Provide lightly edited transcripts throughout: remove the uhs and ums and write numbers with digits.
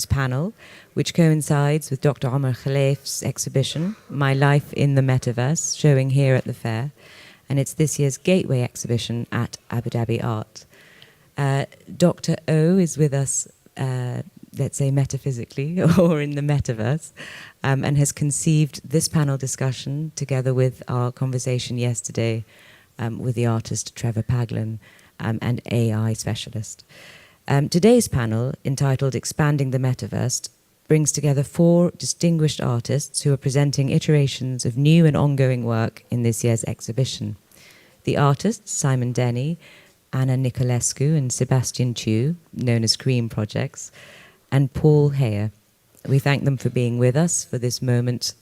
panel, which coincides with Dr. Omar Khalef's exhibition, My Life in the Metaverse, showing here at the fair. And it's this year's Gateway exhibition at Abu Dhabi Art. Dr. O is with us, let's say metaphysically, or in the metaverse, and has conceived this panel discussion together with our conversation yesterday with the artist Trevor Paglen and AI specialist. Today's panel, entitled Expanding the Metaverse, brings together 4 distinguished artists who are presenting iterations of new and ongoing work in this year's exhibition. The artists, Simon Denny, Ana Nicolaescu and Sebastian Tiew, known as Cream Projects, and Paul Heyer. We thank them for being with us for this moment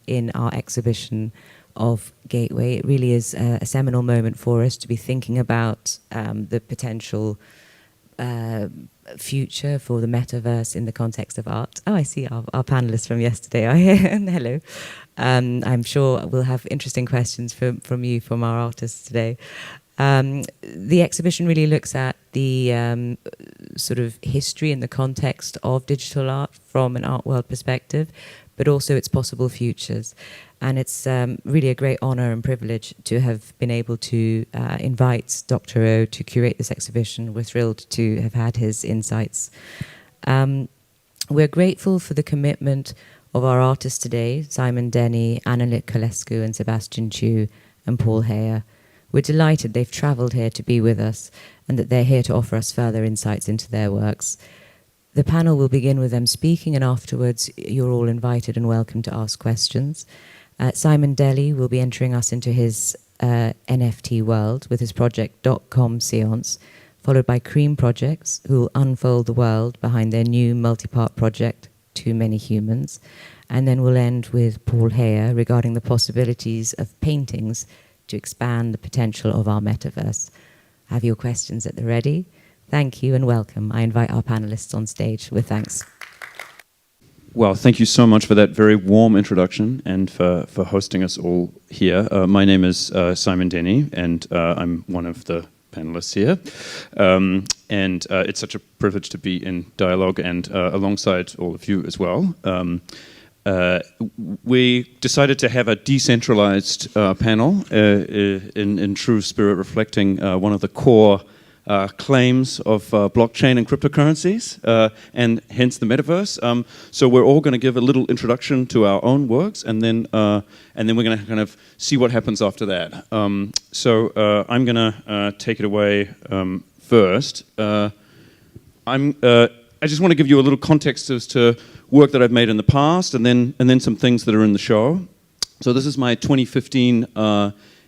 in our exhibition of Gateway. It really is a seminal moment for us to be thinking about the potential future for the metaverse in the context of art. Oh, I see our panelists from yesterday are here. Hello. I'm sure we'll have interesting questions from you, from our artists today. The exhibition really looks at the sort of history and the context of digital art from an art world perspective, but also its possible futures. And it's really a great honor and privilege to have been able to invite Dr. O to curate this exhibition. We're thrilled to have had his insights. We're grateful for the commitment of our artists today, Simon Denny, Ana Nicolaescu and Sebastian Tiew and Paul Heyer. We're delighted they've travelled here to be with us and that they're here to offer us further insights into their works. The panel will begin with them speaking, and afterwards you're all invited and welcome to ask questions. Simon Denny will be entering us into his NFT world with his project .com Seance, followed by Cream Projects, who will unfold the world behind their new multi-part project, Too Many Humans. And then we'll end with Paul Heyer regarding the possibilities of paintings to expand the potential of our metaverse. Have your questions at the ready? Thank you and welcome. I invite our panelists on stage with thanks. Well, thank you so much for that very warm introduction and for hosting us all here. My name is Simon Denny, and I'm one of the panelists here. And it's such a privilege to be in dialogue and alongside all of you as well. We decided to have a decentralized panel in true spirit, reflecting one of the core claims of blockchain and cryptocurrencies, and hence the metaverse. So we're all going to give a little introduction to our own works, and then we're going to kind of see what happens after that. So I'm going to take it away first. I just want to give you a little context as to work that I've made in the past, and then some things that are in the show. So this is my 2015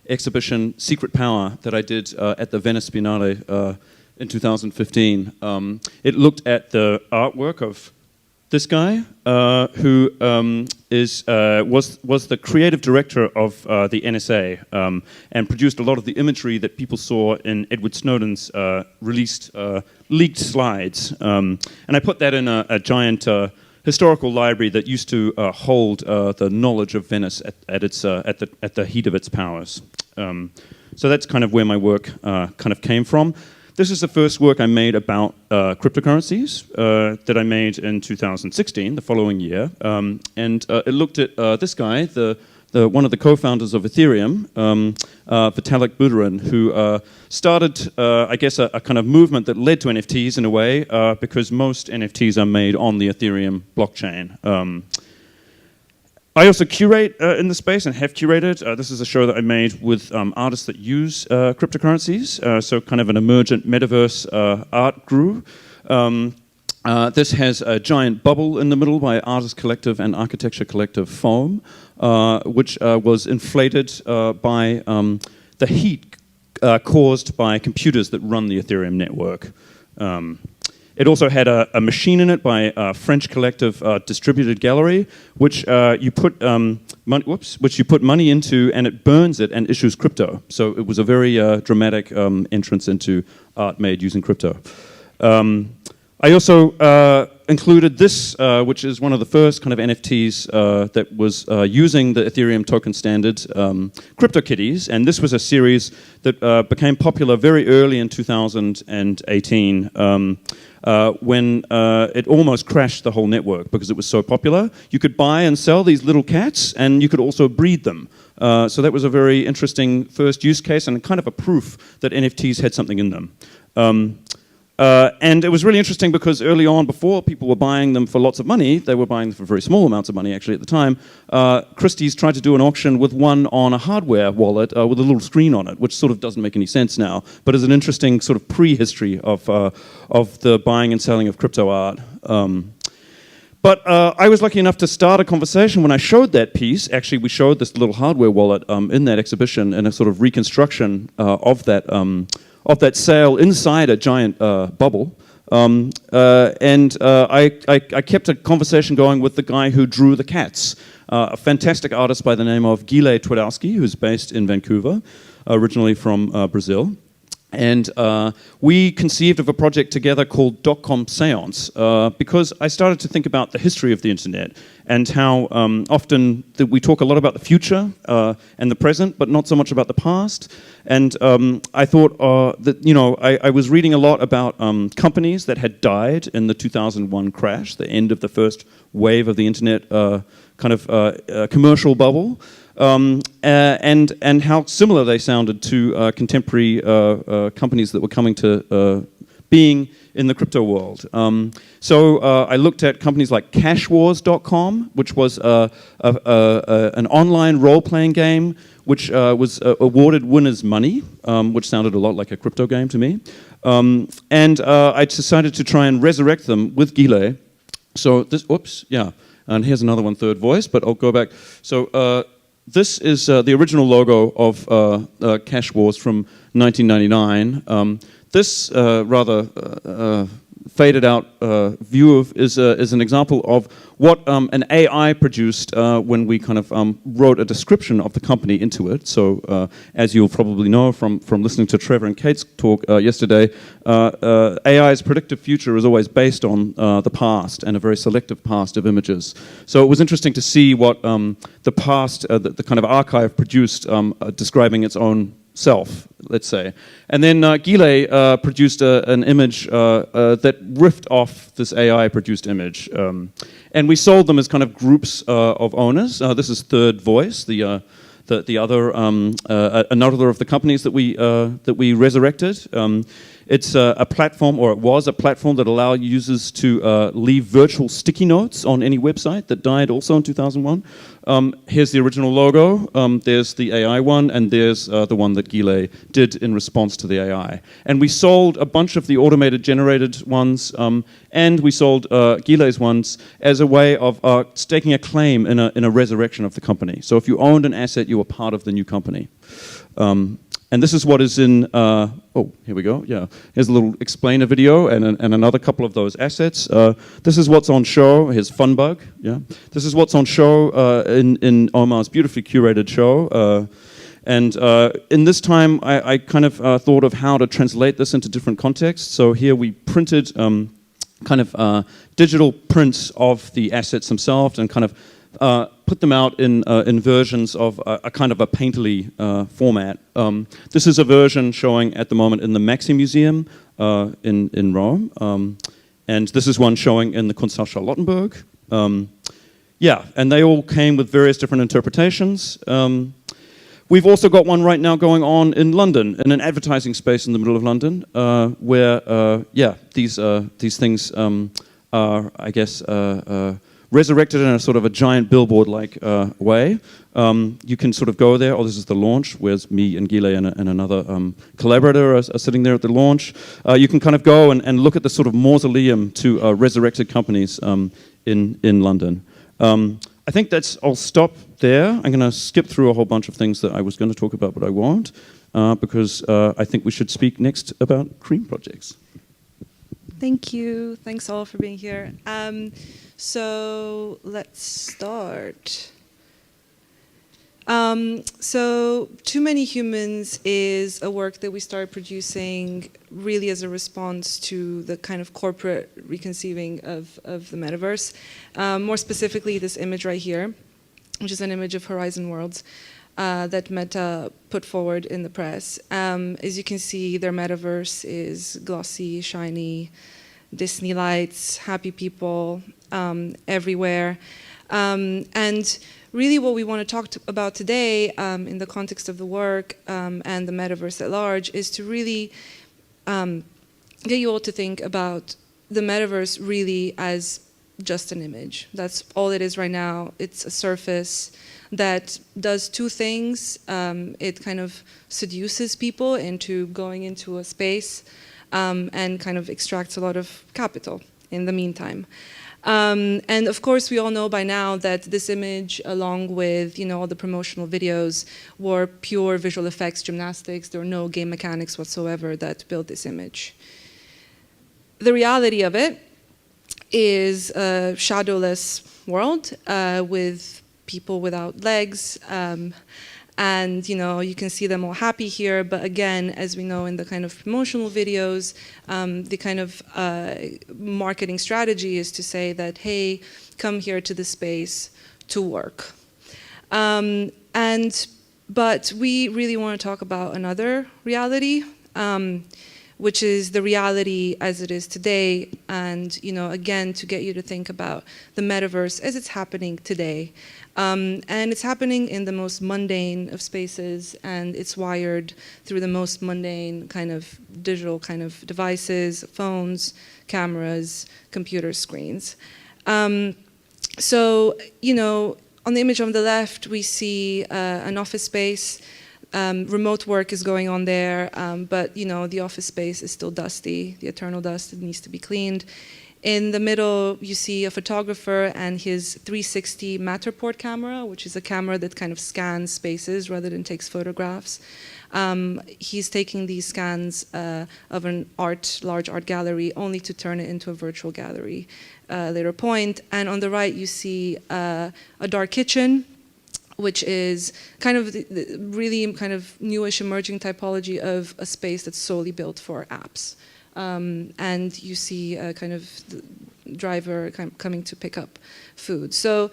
exhibition, Secret Power, that I did at the Venice Biennale in 2015. It looked at the artwork of this guy, who was the creative director of the NSA, and produced a lot of the imagery that people saw in Edward Snowden's released leaked slides. And I put that in a giant historical library that used to hold the knowledge of Venice at the heat of its powers. So that's kind of where my work kind of came from. This is the first work I made about cryptocurrencies that I made in 2016, the following year, and it looked at this guy, one of the co-founders of Ethereum, Vitalik Buterin, who started, I guess, a kind of movement that led to NFTs in a way, because most NFTs are made on the Ethereum blockchain. I also curate in the space and have curated. This is a show that I made with artists that use cryptocurrencies, so kind of an emergent metaverse art group. This has a giant bubble in the middle by Artist Collective and Architecture Collective Foam, which was inflated by the heat caused by computers that run the Ethereum network. It also had a machine in it by a French collective, Distributed Gallery, which you put money into, and it burns it and issues crypto. So it was a very dramatic entrance into art made using crypto. I also included this, which is one of the first kind of NFTs that was using the Ethereum token standard, CryptoKitties, and this was a series that became popular very early in 2018 when it almost crashed the whole network because it was so popular. You could buy and sell these little cats, and you could also breed them. So that was a very interesting first use case and kind of a proof that NFTs had something in them. And it was really interesting because early on, before people were buying them for lots of money, they were buying them for very small amounts of money actually at the time, Christie's tried to do an auction with one on a hardware wallet with a little screen on it, which sort of doesn't make any sense now, but is an interesting sort of prehistory of the buying and selling of crypto art. But I was lucky enough to start a conversation when I showed that piece. Actually, we showed this little hardware wallet in that exhibition and a sort of reconstruction of that sale inside a giant bubble. I kept a conversation going with the guy who drew the cats, a fantastic artist by the name of Guille Twardowski, who's based in Vancouver, originally from Brazil. And we conceived of a project together called .com Seance because I started to think about the history of the internet and how often we talk a lot about the future and the present, but not so much about the past. And I thought that, I was reading a lot about companies that had died in the 2001 crash, the end of the first wave of the internet commercial bubble. And how similar they sounded to contemporary companies that were coming to being in the crypto world. So I looked at companies like cashwars.com, which was an online role-playing game which was awarded winners money, which sounded a lot like a crypto game to me. And I decided to try and resurrect them with Guille. So this, and here's another one, third voice, but I'll go back. So this is the original logo of Cash Wars from 1999. This rather faded out view is an example of what an AI produced when we kind of wrote a description of the company into it. So as you'll probably know from listening to Trevor and Kate's talk yesterday, AI's predictive future is always based on the past and a very selective past of images. So it was interesting to see what the past, the kind of archive produced describing its own self, let's say. And then Guille produced an image that riffed off this AI-produced image. And we sold them as kind of groups of owners. This is Third Voice, the other another of the companies that we resurrected. It's a platform, or it was a platform, that allowed users to leave virtual sticky notes on any website that died also in 2001. Here's the original logo, there's the AI one, and there's the one that Guille did in response to the AI. And we sold a bunch of the automated generated ones, and we sold Guille's ones as a way of staking a claim in a resurrection of the company. So if you owned an asset, you were part of the new company. And this is what is in, here we go, yeah. Here's a little explainer video and another couple of those assets. This is what's on show. Here's Funbug, yeah. This is what's on show in Omar's beautifully curated show. And in this time, I kind of thought of how to translate this into different contexts. So here we printed digital prints of the assets themselves and kind of put them out in versions of a kind of a painterly format. This is a version showing at the moment in the Maxi Museum in Rome, and this is one showing in the Kunsthaus Charlottenburg. And they all came with various different interpretations. We've also got one right now going on in London, in an advertising space in the middle of London, where these things are, I guess, resurrected in a sort of a giant billboard-like way. You can sort of go there. Oh, this is the launch, where's me and Guille and another collaborator are sitting there at the launch. You can kind of go and look at the sort of mausoleum to resurrected companies in London. I think I'll stop there. I'm going to skip through a whole bunch of things that I was going to talk about, but I won't, because I think we should speak next about Cream projects. Thank you. Thanks all for being here. So let's start. So Too Many Humans is a work that we started producing really as a response to the kind of corporate reconceiving of the metaverse. More specifically, this image right here, which is an image of Horizon Worlds that Meta put forward in the press. As you can see, their metaverse is glossy, shiny, Disney lights, happy people everywhere. And really what we want to talk about today in the context of the work and the metaverse at large is to really get you all to think about the metaverse really as just an image. That's all it is right now. It's a surface that does two things. It kind of seduces people into going into a space and kind of extracts a lot of capital in the meantime. And of course, we all know by now that this image, along with all the promotional videos, were pure visual effects gymnastics. There were no game mechanics whatsoever that built this image. The reality of it is a shadowless world with people without legs. And you can see them all happy here, but again, as we know in the kind of promotional videos, the kind of marketing strategy is to say that, hey, come here to the space to work. But we really want to talk about another reality, which is the reality as it is today, and again, to get you to think about the metaverse as it's happening today. And it's happening in the most mundane of spaces, and it's wired through the most mundane kind of digital kind of devices, phones, cameras, computer screens. So, on the image on the left, we see an office space. Remote work is going on there, but the office space is still dusty, the eternal dust. It needs to be cleaned. In the middle, you see a photographer and his 360 Matterport camera, which is a camera that kind of scans spaces rather than takes photographs. He's taking these scans of an large art gallery only to turn it into a virtual gallery later point. And on the right, you see a dark kitchen, which is kind of the really kind of newish emerging typology of a space that's solely built for apps. And you see a kind of driver coming to pick up food. So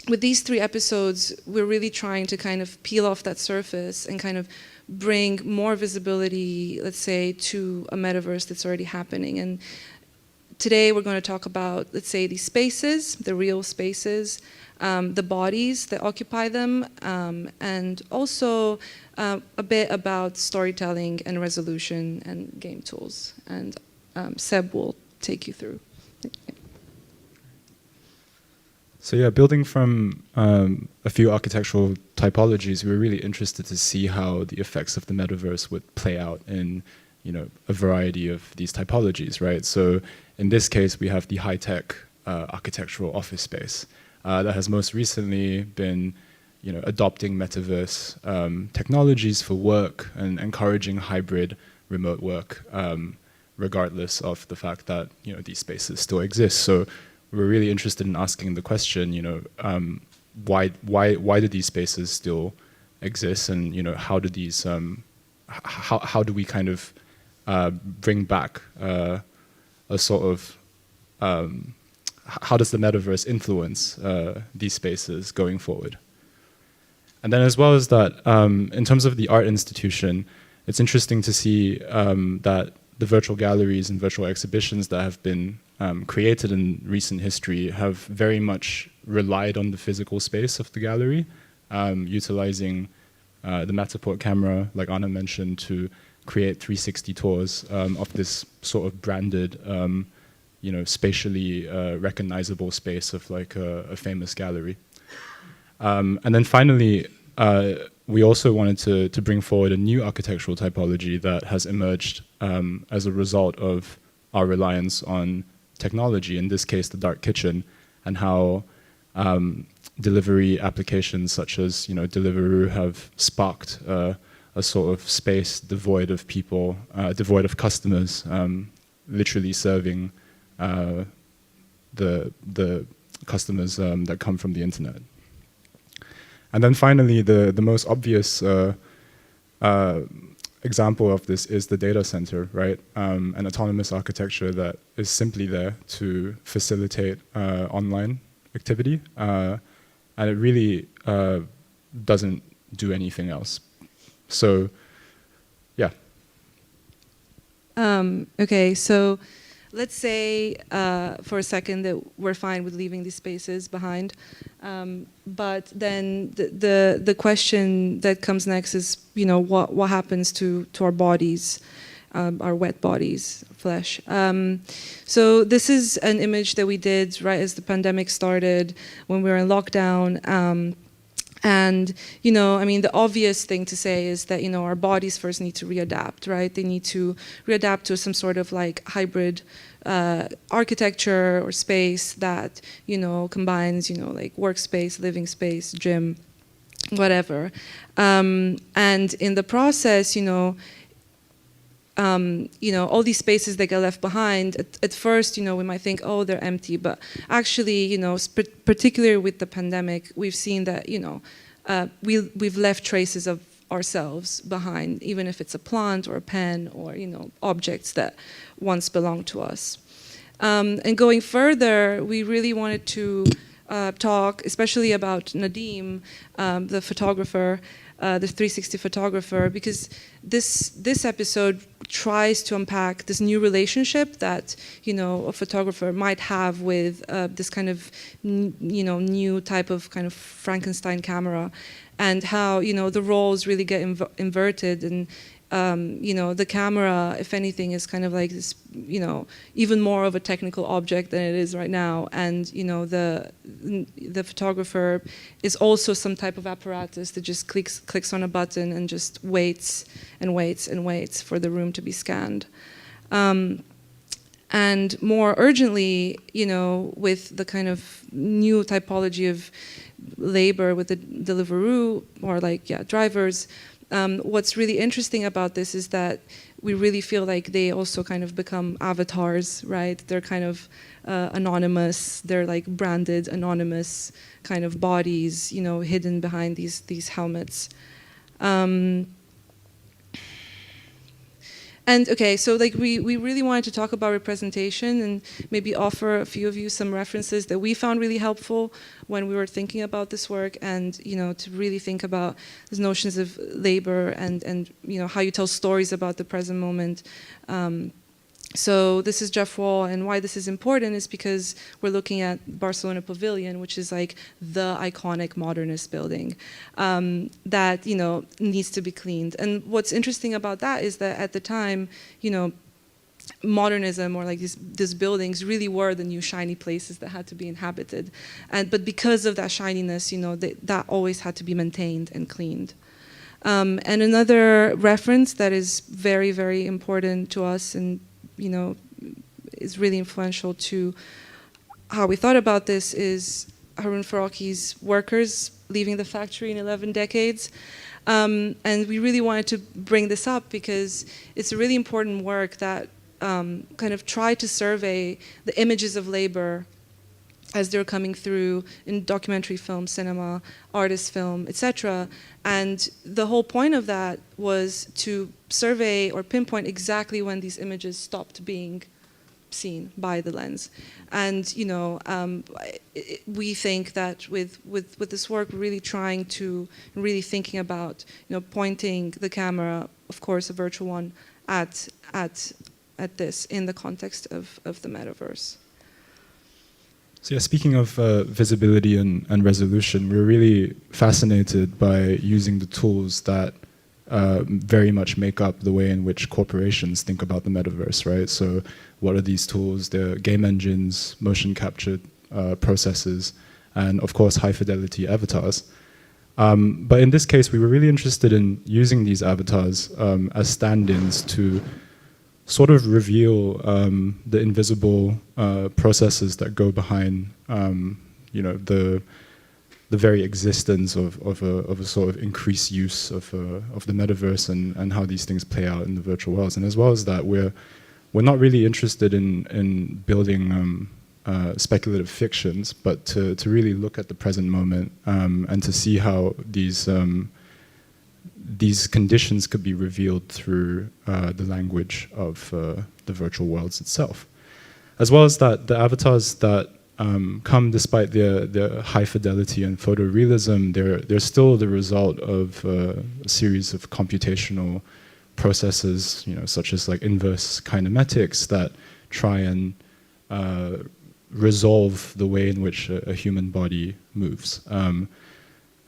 with these 3 episodes, we're really trying to kind of peel off that surface and kind of bring more visibility, let's say, to a metaverse that's already happening. And today we're going to talk about, let's say, these spaces, the real spaces, the bodies that occupy them, and also a bit about storytelling and resolution and game tools. And Seb will take you through. So yeah, building from a few architectural typologies, we were really interested to see how the effects of the metaverse would play out in a variety of these typologies, right? So in this case, we have the high-tech architectural office space that has most recently been adopting metaverse technologies for work and encouraging hybrid remote work, regardless of the fact that these spaces still exist. So we're really interested in asking the question, why do these spaces still exist, and how do these how do we kind of bring back a sort of how does the metaverse influence these spaces going forward? And then as well as that, in terms of the art institution, it's interesting to see that the virtual galleries and virtual exhibitions that have been created in recent history have very much relied on the physical space of the gallery, utilizing the Matterport camera, like Ana mentioned, to create 360 tours of this sort of branded, spatially recognizable space of like a famous gallery. And then finally, we also wanted to bring forward a new architectural typology that has emerged as a result of our reliance on technology, in this case the dark kitchen, and how delivery applications such as Deliveroo have sparked a sort of space devoid of people, devoid of customers, literally serving the customers that come from the internet. And then finally, the most obvious example of this is the data center, right? An autonomous architecture that is simply there to facilitate online activity, and it really doesn't do anything else. So, yeah. Okay, so let's say for a second that we're fine with leaving these spaces behind, but then the question that comes next is, you know, what happens to our bodies, our wet bodies, flesh. So this is an image that we did right as the pandemic started, when we were in lockdown. And, you know, I mean, the obvious thing to say is that, you know, our bodies first need to readapt, right? They need to readapt to some sort of like hybrid architecture or space that, you know, combines, you know, like workspace, living space, gym, whatever. And in the process, you know, all these spaces that get left behind, at first, you know, we might think, oh, they're empty. But actually, you know, particularly with the pandemic, we've seen that, you know, we've left traces of ourselves behind, even if it's a plant or a pen or, you know, objects that once belonged to us. And going further, we really wanted to talk, especially about Nadim, the photographer, the 360 photographer, because this episode tries to unpack this new relationship that, you know, a photographer might have with this kind of, you know, new type of kind of Frankenstein camera, and how, you know, the roles really get inverted, and you know, the camera, if anything, is kind of like this, you know, even more of a technical object than it is right now. And, you know, the photographer is also some type of apparatus that just clicks on a button and just waits and waits and waits for the room to be scanned. And more urgently, you know, with the kind of new typology of labor with the Deliveroo, or like, yeah, drivers, what's really interesting about this is that we really feel like they also kind of become avatars, right? They're kind of anonymous. They're like branded, anonymous kind of bodies, you know, hidden behind these helmets. And okay, so like we really wanted to talk about representation and maybe offer a few of you some references that we found really helpful when we were thinking about this work, and, you know, to really think about these notions of labor and you know, how you tell stories about the present moment. So this is Jeff Wall, and why this is important is because we're looking at Barcelona Pavilion, which is like the iconic modernist building that, you know, needs to be cleaned. And what's interesting about that is that at the time, you know, modernism, or like these buildings, really were the new shiny places that had to be inhabited. But because of that shininess, you know, that always had to be maintained and cleaned. And another reference that is very, very important to us, and, you know, is really influential to how we thought about this, is Harun Faraki's Workers Leaving the Factory in 11 Decades. And we really wanted to bring this up because it's a really important work that kind of tried to survey the images of labor as they're coming through in documentary film, cinema, artist film, etc. And the whole point of that was to survey or pinpoint exactly when these images stopped being seen by the lens. And, you know, we think that with this work, we're really trying to, really thinking about, you know, pointing the camera, of course, a virtual one, at this in the context of the metaverse. So yeah, speaking of visibility and resolution, we're really fascinated by using the tools that very much make up the way in which corporations think about the metaverse, right? So what are these tools? They're game engines, motion capture processes, and of course high fidelity avatars. But in this case, we were really interested in using these avatars as stand-ins to sort of reveal the invisible processes that go behind, you know, the very existence of a sort of increased use of the metaverse and how these things play out in the virtual worlds. And as well as that, we're not really interested in building speculative fictions, but to really look at the present moment and to see how these conditions could be revealed through the language of the virtual worlds itself. As well as that, the avatars that come despite their high fidelity and photorealism, they're still the result of a series of computational processes, such as like inverse kinematics that try and resolve the way in which a human body moves.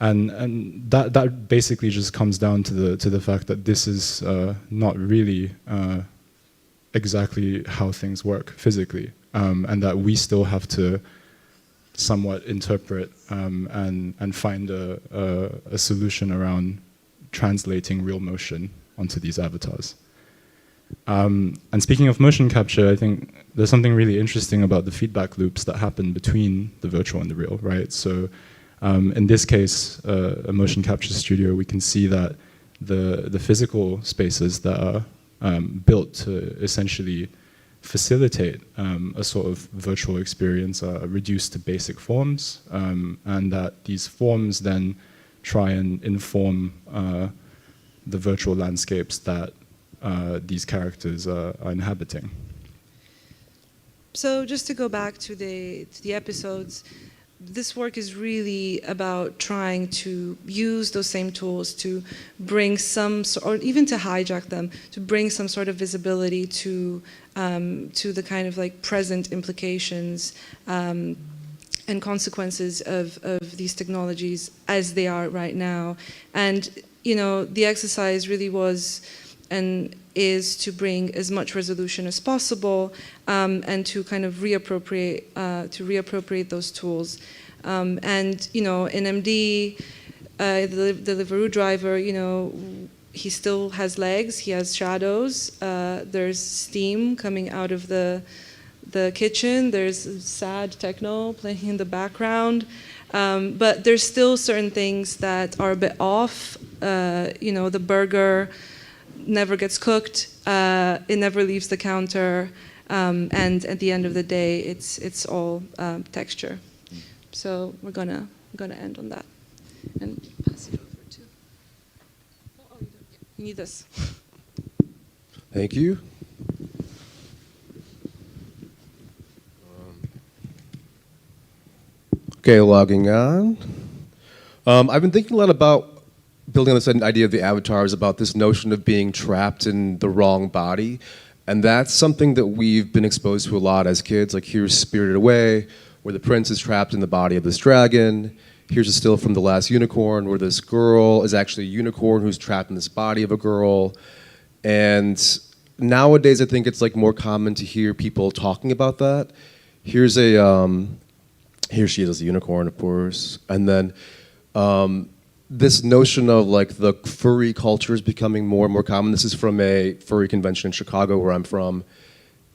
And that basically just comes down to the fact that this is not really exactly how things work physically, and that we still have to somewhat interpret and find a solution around translating real motion onto these avatars. And speaking of motion capture, I think there's something really interesting about the feedback loops that happen between the virtual and the real, right? So in this case, a motion capture studio, we can see that the physical spaces that are built to essentially facilitate a sort of virtual experience are reduced to basic forms, and that these forms then try and inform the virtual landscapes that these characters are inhabiting. So just to go back to the episodes, this work is really about trying to use those same tools to bring some, or even to hijack them, to bring some sort of visibility to the kind of like present implications and consequences of these technologies as they are right now. And the exercise really was and is to bring as much resolution as possible and to kind of reappropriate those tools. And in MD, the Deliveroo driver, he still has legs, he has shadows, there's steam coming out of the kitchen, there's sad techno playing in the background, but there's still certain things that are a bit off. The burger never gets cooked, it never leaves the counter, and at the end of the day, it's all texture. So we're gonna end on that and pass it over to. Oh, you need this. Thank you. Okay, logging on. I've been thinking a lot about building on this idea of the avatars, about this notion of being trapped in the wrong body. And that's something that we've been exposed to a lot as kids. Like here's Spirited Away, where the prince is trapped in the body of this dragon. Here's a still from The Last Unicorn, where this girl is actually a unicorn who's trapped in this body of a girl. And nowadays, I think it's like more common to hear people talking about that. Here's here she is as a unicorn, of course. And then this notion of like the furry culture is becoming more and more common. This is from a furry convention in Chicago, where I'm from.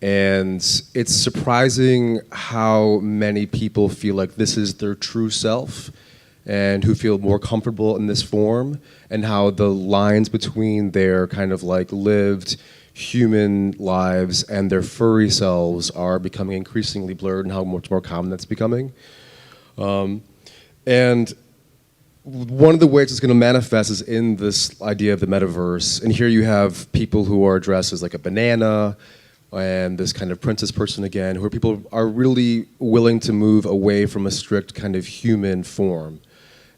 And it's surprising how many people feel like this is their true self and who feel more comfortable in this form, and how the lines between their kind of like lived human lives and their furry selves are becoming increasingly blurred, and how much more common that's becoming. And one of the ways it's going to manifest is in this idea of the metaverse. And here you have people who are dressed as like a banana, and this kind of princess person again, where people are really willing to move away from a strict kind of human form.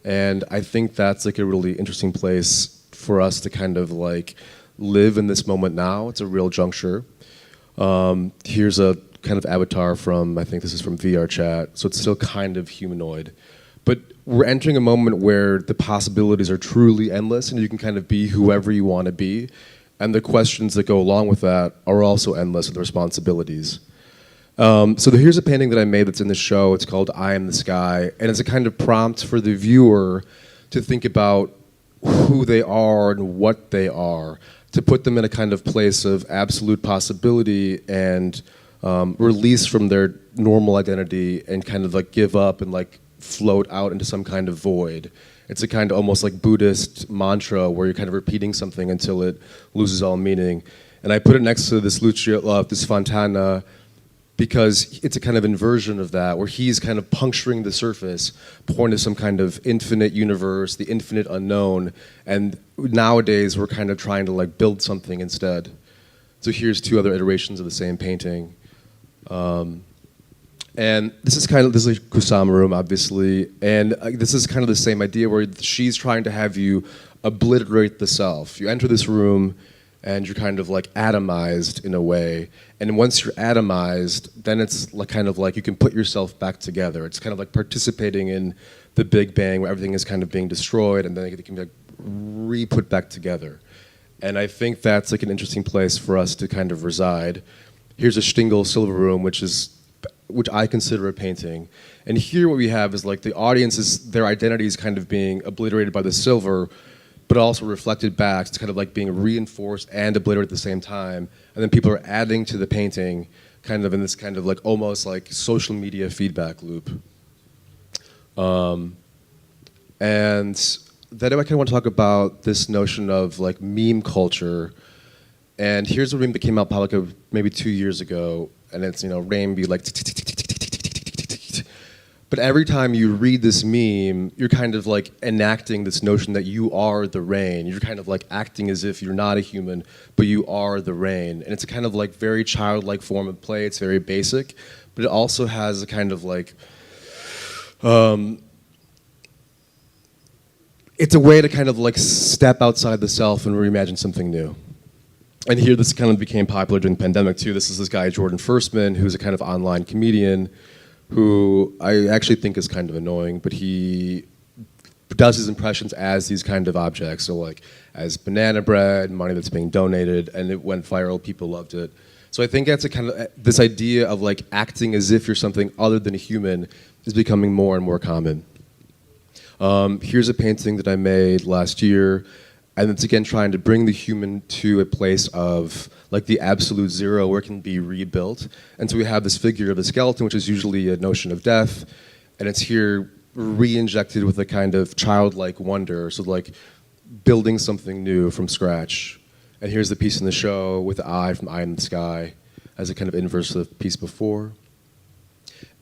And I think that's like a really interesting place for us to kind of like live in this moment now. It's a real juncture. Here's a kind of avatar from, I think this is from VR chat, so it's still kind of humanoid. But we're entering a moment where the possibilities are truly endless, and you can kind of be whoever you want to be. And the questions that go along with that are also endless, with the responsibilities. So here's a painting that I made that's in the show. It's called I Am the Sky. And it's a kind of prompt for the viewer to think about who they are and what they are, to put them in a kind of place of absolute possibility and release from their normal identity and kind of like give up and like float out into some kind of void. It's a kind of almost like Buddhist mantra where you're kind of repeating something until it loses all meaning. And I put it next to this Lucia, this Fontana because it's a kind of inversion of that, where he's kind of puncturing the surface, pointing to some kind of infinite universe, the infinite unknown, and nowadays we're kind of trying to like build something instead. So here's two other iterations of the same painting. And this is a Kusama room, obviously, and this is kind of the same idea where she's trying to have you obliterate the self. You enter this room, and you're kind of like atomized in a way, and once you're atomized, then it's like kind of like you can put yourself back together. It's kind of like participating in the Big Bang, where everything is kind of being destroyed, and then it can be like re-put back together. And I think that's like an interesting place for us to kind of reside. Here's a Stingel silver room, which I consider a painting. And here what we have is like the audience their identity is kind of being obliterated by the silver, but also reflected back. It's kind of like being reinforced and obliterated at the same time. And then people are adding to the painting kind of in this kind of like almost like social media feedback loop. And then I kind of want to talk about this notion of like meme culture. And here's a meme that came out probably like maybe 2 years ago, and it's, you know, rain be like, but every time you read this meme, you're kind of like enacting this notion that you are the rain. You're kind of like acting as if you're not a human, but you are the rain. And it's a kind of like very childlike form of play. It's very basic, but it also has a kind of like, it's a way to kind of like step outside the self and reimagine something new. And here this kind of became popular during the pandemic too. This is this guy, Jordan Firstman, who's a kind of online comedian who I actually think is kind of annoying, but he does his impressions as these kind of objects. So like as banana bread, money that's being donated, and it went viral, people loved it. So I think that's a kind of, this idea of like acting as if you're something other than a human is becoming more and more common. Here's a painting that I made last year, and it's again trying to bring the human to a place of like the absolute zero where it can be rebuilt. And so we have this figure of the skeleton, which is usually a notion of death, and it's here re-injected with a kind of childlike wonder, so like building something new from scratch. And here's the piece in the show with the eye from Eye in the Sky as a kind of inverse of the piece before.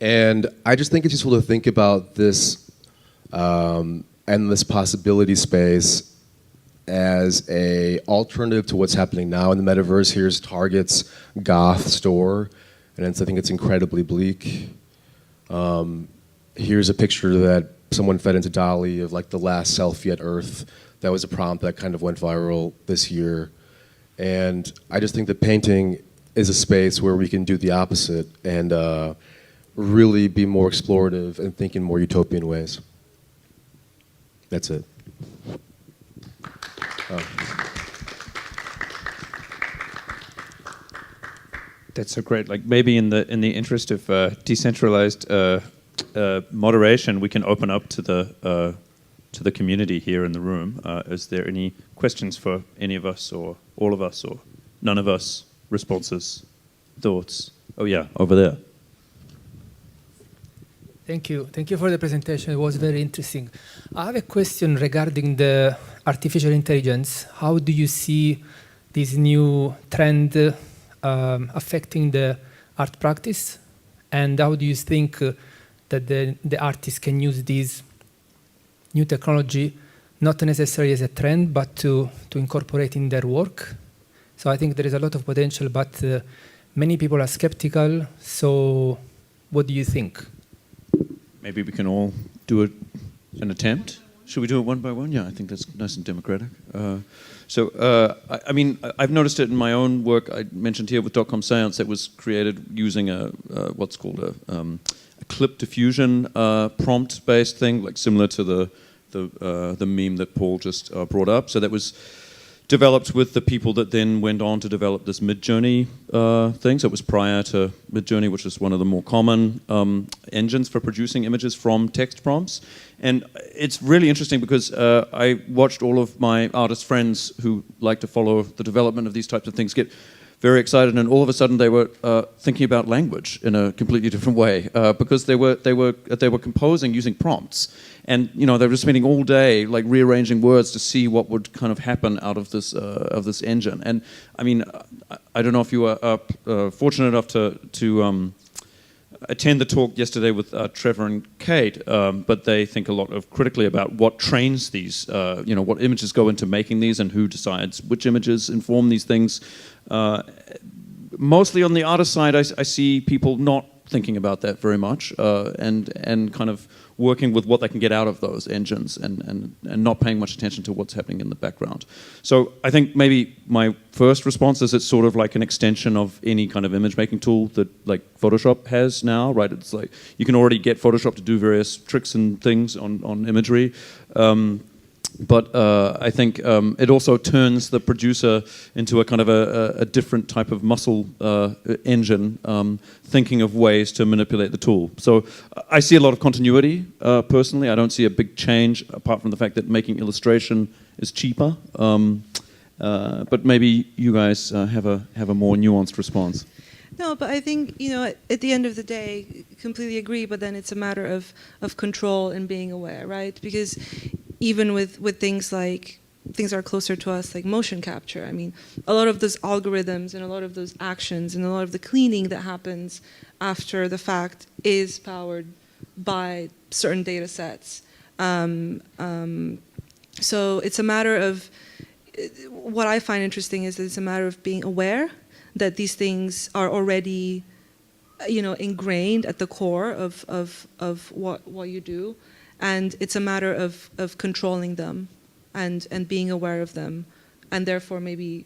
And I just think it's useful to think about this endless possibility space as a alternative to what's happening now in the metaverse. Here's Target's goth store, and I think it's incredibly bleak. Here's a picture that someone fed into DALL-E of like the last selfie at Earth. That was a prompt that kind of went viral this year. And I just think that painting is a space where we can do the opposite and really be more explorative and think in more utopian ways. That's it. That's so great. Like maybe in the interest of decentralized moderation, we can open up to the community here in the room. Is there any questions for any of us, or all of us, or none of us? Responses, thoughts? Oh yeah, over there. Thank you. Thank you for the presentation. It was very interesting. I have a question regarding the artificial intelligence. How do you see this new trend affecting the art practice? And how do you think that the artists can use this new technology, not necessarily as a trend, but to incorporate in their work? So I think there is a lot of potential, but many people are skeptical. So what do you think? Maybe we can all do an attempt. Should we do it one by one? Yeah, I think that's nice and democratic. I mean, I've noticed it in my own work. I mentioned here with .com Science that was created using what's called a clip diffusion prompt-based thing, like similar to the meme that Paul just brought up. So that was developed with the people that then went on to develop this Midjourney thing. So it was prior to Midjourney, which is one of the more common engines for producing images from text prompts. And it's really interesting because I watched all of my artist friends who like to follow the development of these types of things get very excited, and all of a sudden they were thinking about language in a completely different way because they were composing using prompts, and you know they were spending all day like rearranging words to see what would kind of happen out of this engine. And I mean, I don't know if you are fortunate enough to attend the talk yesterday with Trevor and Kate, but they think a lot of critically about what trains these, what images go into making these and who decides which images inform these things. Mostly on the artist side, I see people not thinking about that very much and kind of working with what they can get out of those engines and not paying much attention to what's happening in the background. So I think maybe my first response is it's sort of like an extension of any kind of image making tool that like Photoshop has now, right? It's like you can already get Photoshop to do various tricks and things on imagery. But I think it also turns the producer into a kind of a different type of muscle engine, thinking of ways to manipulate the tool. So I see a lot of continuity, personally. I don't see a big change, apart from the fact that making illustration is cheaper. But maybe you guys have a more nuanced response. No, but I think, at the end of the day, completely agree, but then it's a matter of control and being aware, right? Because even with things are closer to us, like motion capture. I mean, a lot of those algorithms and a lot of those actions and a lot of the cleaning that happens after the fact is powered by certain data sets. So it's a matter of, what I find interesting is that it's a matter of being aware that these things are already, ingrained at the core of what you do. And it's a matter of controlling them and being aware of them, and therefore maybe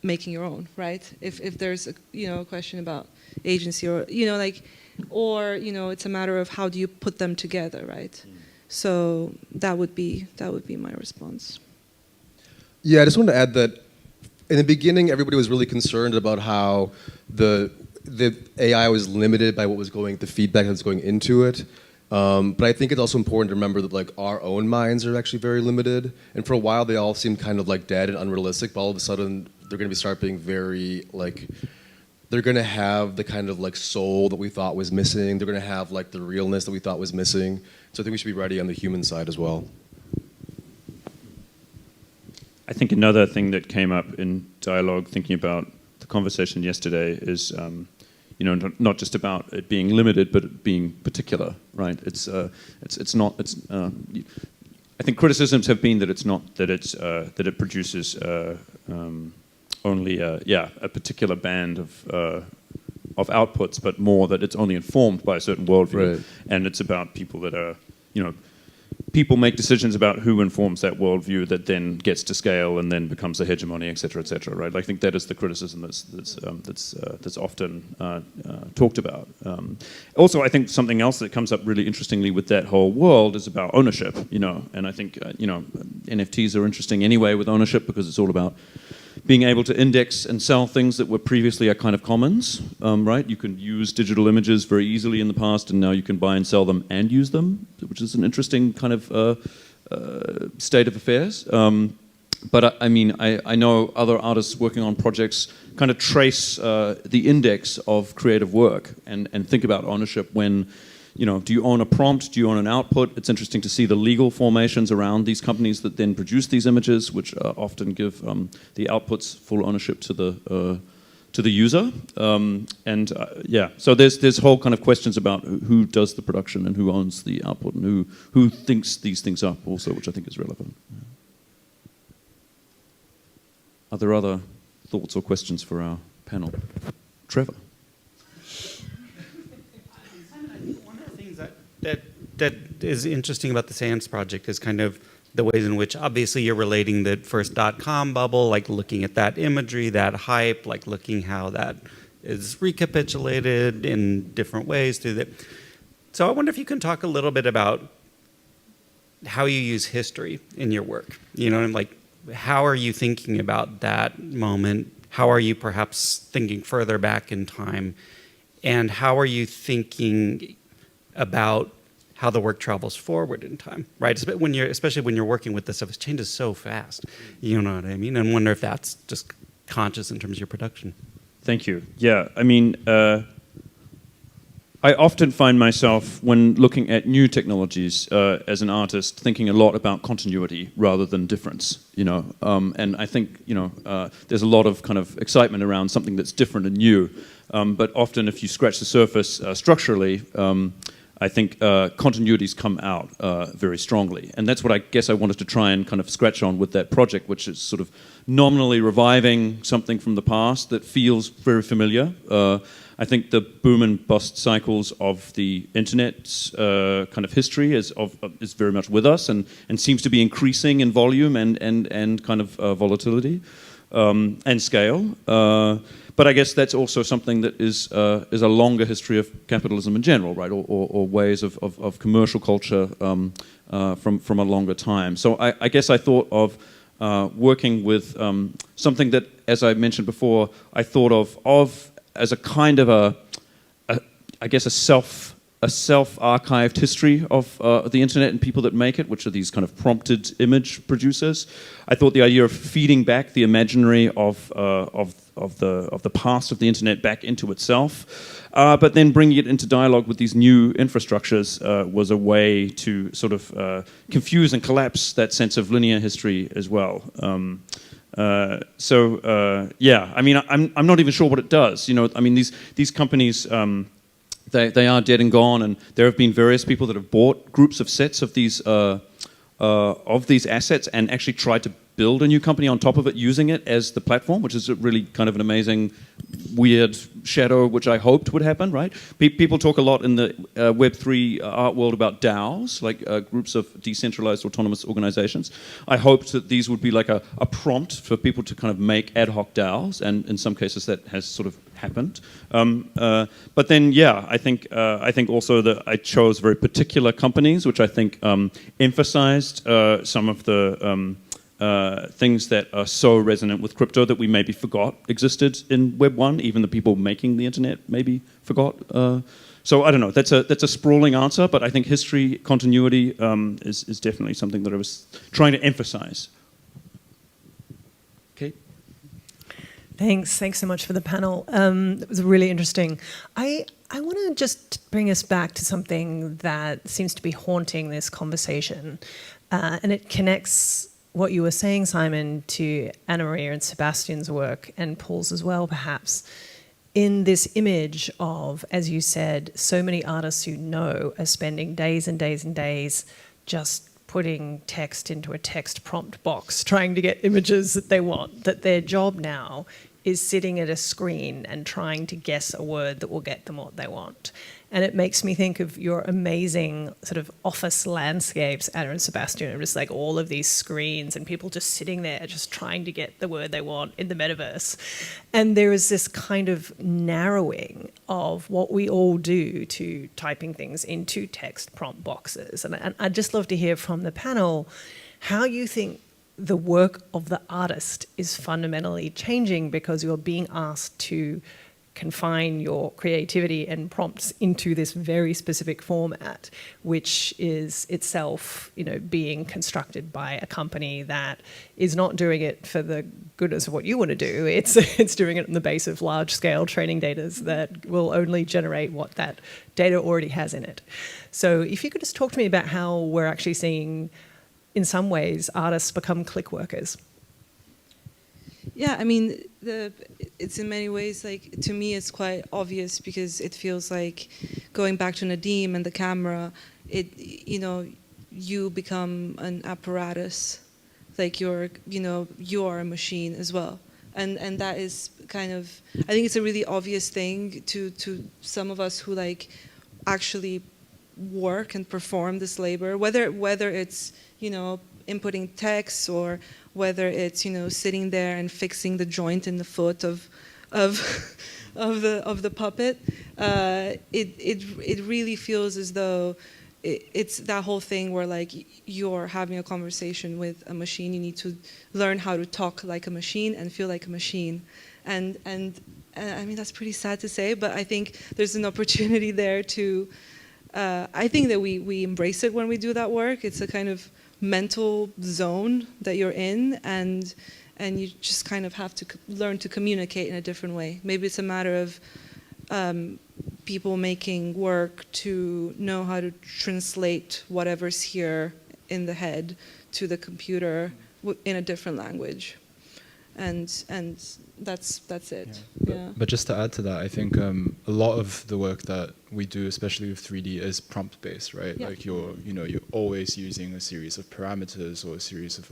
making your own, right? If there's a question about agency or it's a matter of how do you put them together, right? So that would be my response. Yeah, I just wanted to add that in the beginning, everybody was really concerned about how the AI was limited by what was the feedback that was going into it. But I think it's also important to remember that like our own minds are actually very limited. And for a while, they all seemed kind of like dead and unrealistic. But all of a sudden, they're going to start being very like, they're going to have the kind of like soul that we thought was missing. They're going to have like the realness that we thought was missing. So I think we should be ready on the human side as well. I think another thing that came up in dialogue, thinking about the conversation yesterday, is not just about it being limited, but it being particular, right? It's not. I think criticisms have been that it's not that it produces only a particular band of outputs, but more that it's only informed by a certain worldview, right. And it's about people that are people make decisions about who informs that worldview that then gets to scale and then becomes a hegemony, et cetera, right? I think that is the criticism that's often talked about. Also, I think something else that comes up really interestingly with that whole world is about ownership, and I think, NFTs are interesting anyway with ownership because it's all about being able to index and sell things that were previously a kind of commons, right? You can use digital images very easily in the past, and now you can buy and sell them and use them, which is an interesting kind of state of affairs. But I know other artists working on projects kind of trace the index of creative work and think about ownership when, do you own a prompt? Do you own an output? It's interesting to see the legal formations around these companies that then produce these images, which often give the outputs full ownership to the user. So there's whole kind of questions about who does the production and who owns the output and who thinks these things up also, which I think is relevant. Are there other thoughts or questions for our panel? Trevor. That is interesting about the Sans project is kind of the ways in which obviously you're relating the first .com bubble, like looking at that imagery, that hype, like looking how that is recapitulated in different ways through that. So I wonder if you can talk a little bit about how you use history in your work. Like how are you thinking about that moment? How are you perhaps thinking further back in time? And how are you thinking about how the work travels forward in time, right? Especially when you're working with this stuff, it changes so fast. You know what I mean? And wonder if that's just conscious in terms of your production. Thank you. Yeah, I mean, I often find myself, when looking at new technologies as an artist, thinking a lot about continuity rather than difference. And I think there's a lot of kind of excitement around something that's different and new. But often, if you scratch the surface structurally, I think continuities come out very strongly. And that's what I guess I wanted to try and kind of scratch on with that project, which is sort of nominally reviving something from the past that feels very familiar. I think the boom and bust cycles of the internet's kind of history is very much with us and seems to be increasing in volume and kind of volatility and scale. But I guess that's also something that is a longer history of capitalism in general, right? Or ways of commercial culture from a longer time. So I guess I thought of working with something that, as I mentioned before, I thought of as a kind of a self-archived history of the internet and people that make it, which are these kind of prompted image producers. I thought the idea of feeding back the imaginary of the past of the internet back into itself, but then bringing it into dialogue with these new infrastructures was a way to sort of confuse and collapse that sense of linear history as well. Yeah, I mean, I'm not even sure what it does. I mean, these companies, they are dead and gone, and there have been various people that have bought groups of sets of these assets and actually tried to build a new company on top of it using it as the platform, which is really kind of an amazing, weird shadow, which I hoped would happen, right? People talk a lot in the Web3 art world about DAOs, like groups of decentralized autonomous organizations. I hoped that these would be like a prompt for people to kind of make ad hoc DAOs, and in some cases that has sort of happened. But then, yeah, I think also that I chose very particular companies, which I think emphasized some of the things that are so resonant with crypto that we maybe forgot existed in Web 1, even the people making the internet maybe forgot. So I don't know, that's a sprawling answer, but I think history, continuity is definitely something that I was trying to emphasize. Okay. Thanks so much for the panel. It was really interesting. I want to just bring us back to something that seems to be haunting this conversation, and it connects what you were saying, Simon, to Anna Maria and Sebastian's work, and Paul's as well, perhaps, in this image of, as you said, so many artists who know are spending days and days and days just putting text into a text prompt box, trying to get images that they want, that their job now is sitting at a screen and trying to guess a word that will get them what they want. And it makes me think of your amazing sort of office landscapes, Anna and Sebastian, just like all of these screens and people just sitting there just trying to get the word they want in the metaverse. And there is this kind of narrowing of what we all do to typing things into text prompt boxes. And I'd just love to hear from the panel how you think the work of the artist is fundamentally changing because you're being asked to confine your creativity and prompts into this very specific format, which is itself, being constructed by a company that is not doing it for the goodness of what you want to do. It's doing it on the base of large-scale training data that will only generate what that data already has in it. So if you could just talk to me about how we're actually seeing, in some ways, artists become click workers. Yeah, I mean, it's in many ways, like, to me, it's quite obvious because it feels like going back to Nadim and the camera, you become an apparatus, like you are a machine as well. And that is kind of, I think it's a really obvious thing to some of us who like actually work and perform this labor, whether it's, inputting text or whether it's sitting there and fixing the joint in the foot of the puppet. It really feels as though it's that whole thing where like you're having a conversation with a machine. You need to learn how to talk like a machine and feel like a machine, and I mean that's pretty sad to say, but I think there's an opportunity there to. I think that we embrace it when we do that work. It's a kind of mental zone that you're in, and you just kind of have to learn to communicate in a different way. Maybe it's a matter of people making work to know how to translate whatever's here in the head to the computer in a different language, and that's it. Yeah. But just to add to that, I think a lot of the work that we do, especially with 3D, is prompt based, right? Yeah. Like you're always using a series of parameters or a series of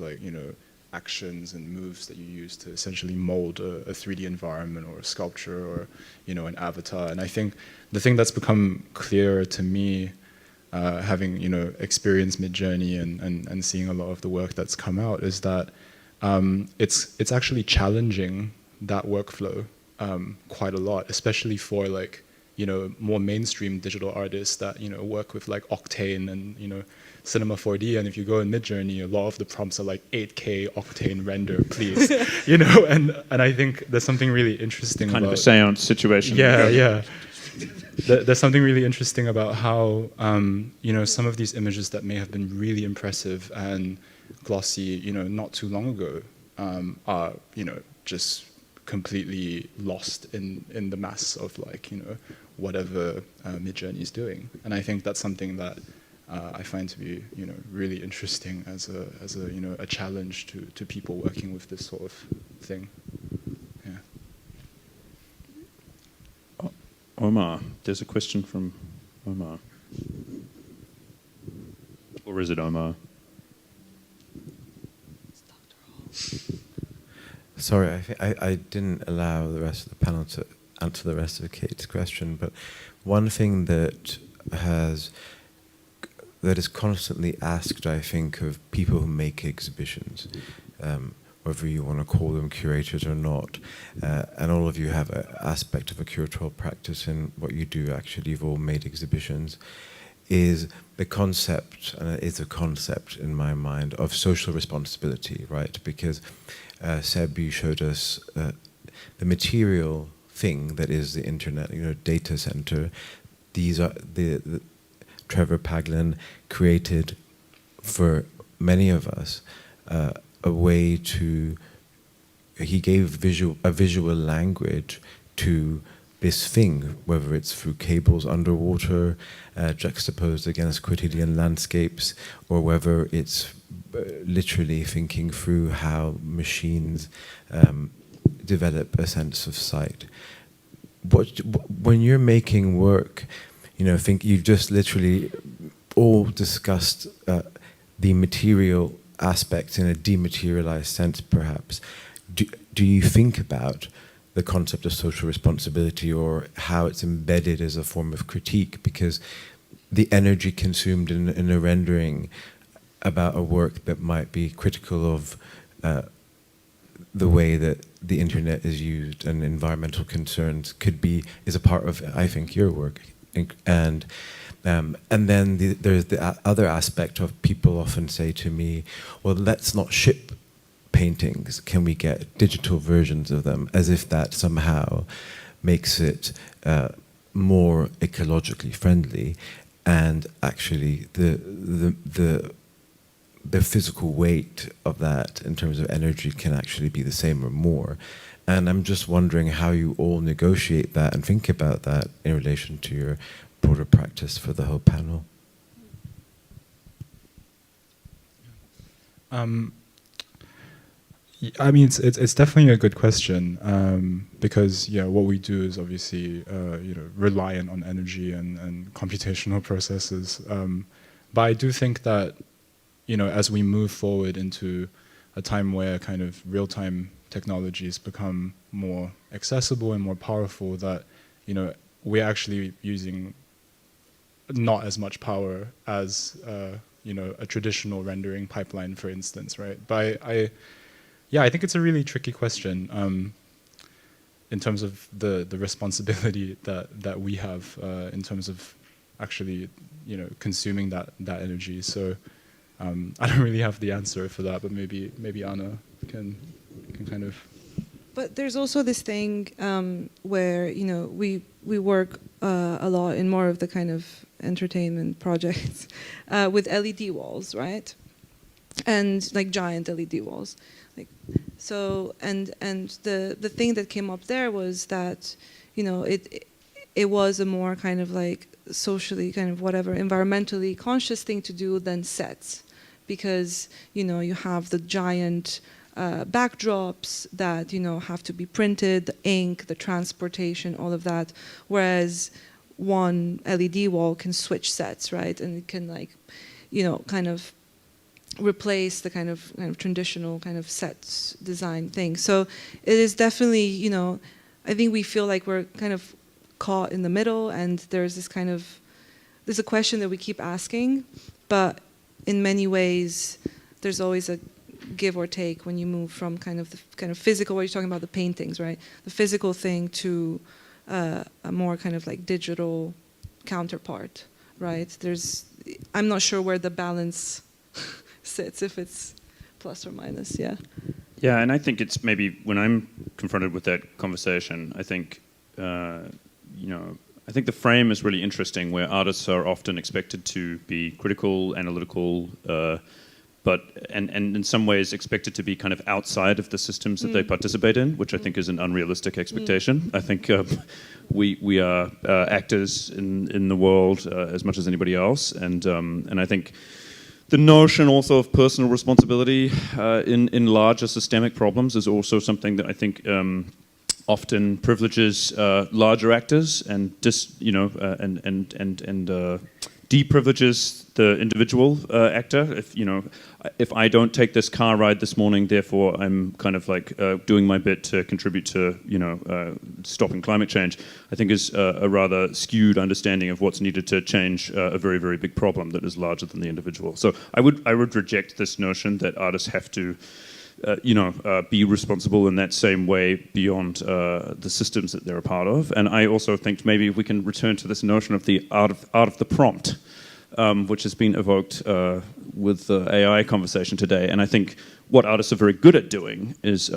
actions and moves that you use to essentially mold a 3D environment or a sculpture or an avatar. And I think the thing that's become clearer to me, having experienced Midjourney and seeing a lot of the work that's come out, is that it's actually challenging that workflow quite a lot, especially for more mainstream digital artists that work with Octane and Cinema 4D. And if you go in Midjourney, a lot of the prompts are 8K Octane render, please. And I think there's something really interesting Kind about of a seance situation. Yeah. There's something really interesting about how some of these images that may have been really impressive and glossy not too long ago are just completely lost in the mass of whatever Midjourney is doing. And I think that's something that I find to be really interesting as a challenge to people working with this sort of thing. Yeah. Omar, there's a question from Omar. Or is it Omar? Sorry, I didn't allow the rest of the panel to answer the rest of Kate's question, but one thing that is constantly asked, I think, of people who make exhibitions, whether you want to call them curators or not, and all of you have an aspect of a curatorial practice in what you do. Actually, you've all made exhibitions, is the concept, and it is a concept in my mind, of social responsibility, right? Because Seb, you showed us the material thing that is the internet, data center. These are the Trevor Paglen created for many of us a way to. He gave a visual language to this thing, whether it's through cables underwater, juxtaposed against quotidian landscapes, or whether it's literally thinking through how machines develop a sense of sight. When you're making work, think you've just literally all discussed the material aspects in a dematerialized sense, perhaps. Do you think about the concept of social responsibility or how it's embedded as a form of critique? Because the energy consumed in a rendering about a work that might be critical of the way that the internet is used and environmental concerns is a part of, I think, your work. And then there's the other aspect of people often say to me, well, let's not ship paintings. Can we get digital versions of them? As if that somehow makes it more ecologically friendly. And actually, the physical weight of that in terms of energy can actually be the same or more. And I'm just wondering how you all negotiate that and think about that in relation to your broader practice for the whole panel. I mean, it's definitely a good question because what we do is obviously reliant on energy and computational processes. But I do think that as we move forward into a time where kind of real-time technologies become more accessible and more powerful, that we're actually using not as much power as a traditional rendering pipeline, for instance, right? But I think it's a really tricky question in terms of the responsibility that we have in terms of actually consuming that energy. So I don't really have the answer for that, but maybe Ana can kind of. But there's also this thing where we work a lot in more of the kind of entertainment projects with LED walls, right? And like giant LED walls. So and the thing that came up there was that it was a more kind of like socially, kind of whatever, environmentally conscious thing to do than sets. Because, you know, you have the giant backdrops that, you know, have to be printed, the ink, the transportation, all of that. Whereas one LED wall can switch sets, right? And it can, like, you know, kind of replace the kind of traditional kind of sets design thing. So it is definitely, you know, I think we feel like we're kind of caught in the middle, and there's a question that we keep asking, but in many ways there's always a give or take when you move from kind of the kind of physical, what you're talking about, the paintings, right? The physical thing to a more kind of like digital counterpart, right? I'm not sure where the balance sits, if it's plus or minus, yeah. Yeah, and I think it's maybe when I'm confronted with that conversation, I think, you know, I think the frame is really interesting, where artists are often expected to be critical, analytical, but in some ways expected to be kind of outside of the systems that they participate in, which I think is an unrealistic expectation. I think we are actors in the world as much as anybody else, and I think the notion also of personal responsibility in larger systemic problems is also something that I think often privileges larger actors and deprivileges the individual actor. If I don't take this car ride this morning, therefore I'm kind of like doing my bit to contribute to stopping climate change, I think is a rather skewed understanding of what's needed to change a very, very big problem that is larger than the individual. So I would reject this notion that artists have to be responsible in that same way beyond the systems that they're a part of. And I also think maybe we can return to this notion of the art of the prompt, which has been evoked with the AI conversation today. And I think what artists are very good at doing is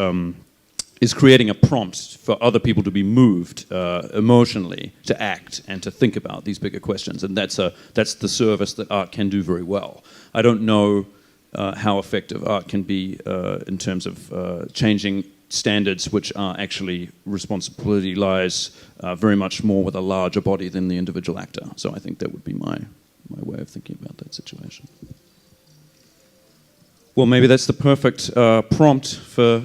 creating a prompt for other people to be moved emotionally, to act and to think about these bigger questions. And that's the service that art can do very well. I don't know how effective art can be in terms of changing standards, which are actually responsibility lies very much more with a larger body than the individual actor. So I think that would be my way of thinking about that situation. Well, maybe that's the perfect prompt for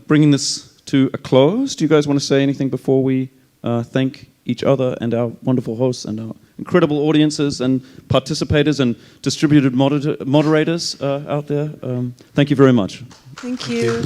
bringing this to a close. Do you guys want to say anything before we thank each other and our wonderful hosts and our incredible audiences and participators and distributed moderators out there? Thank you very much. Thank you.